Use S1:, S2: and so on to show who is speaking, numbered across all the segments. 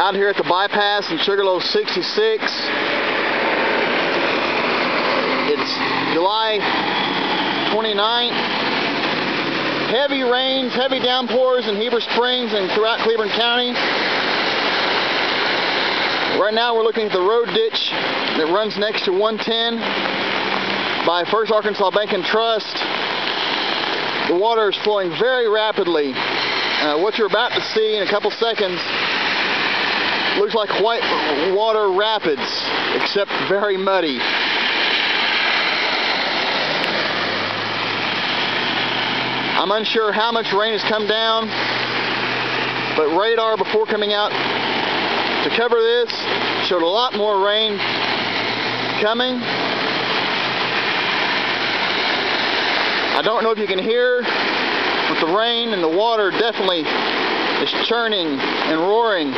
S1: Out here at the bypass in Sugarloaf 66. It's July 29th. Heavy rains, heavy downpours in Heber Springs and throughout Cleveland County. Right now we're looking at the road ditch that runs next to 110 by First Arkansas Bank and Trust. The water is flowing very rapidly. What you're about to see in a couple seconds looks like white water rapids, except very muddy. I'm unsure how much rain has come down, but radar before coming out to cover this showed a lot more rain coming. I don't know if you can hear, but the rain and the water definitely is churning and roaring.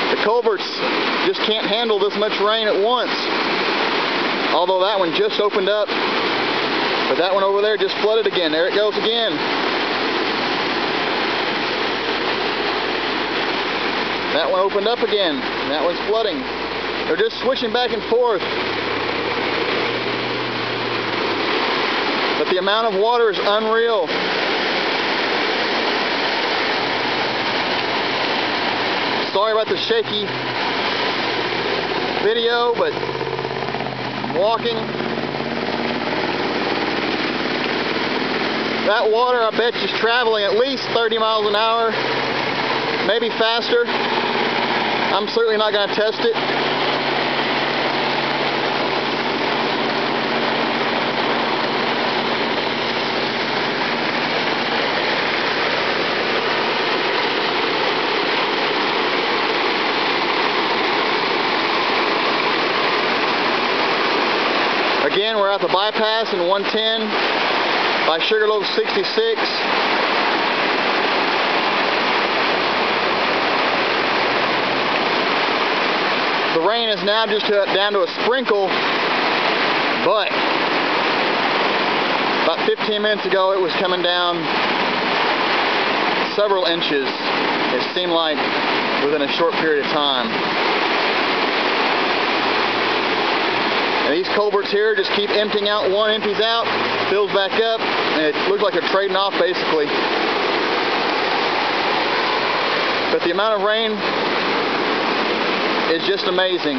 S1: The culverts just can't handle this much rain at once. Although that one just opened up. But that one over there just flooded again. There it goes again. That one opened up again. And that one's flooding. They're just switching back and forth. But the amount of water is unreal. Sorry about the shaky video, but I'm walking. That water, I bet, is traveling at least 30 miles an hour, maybe faster. I'm certainly not going to test it. Again, we're at the bypass in 110 by Sugarloaf 66. The rain is now just down to a sprinkle, but about 15 minutes ago it was coming down several inches, it seemed like, within a short period of time. And these culverts here just keep emptying out. One empties out, fills back up, and it looks like they're trading off basically. But the amount of rain is just amazing.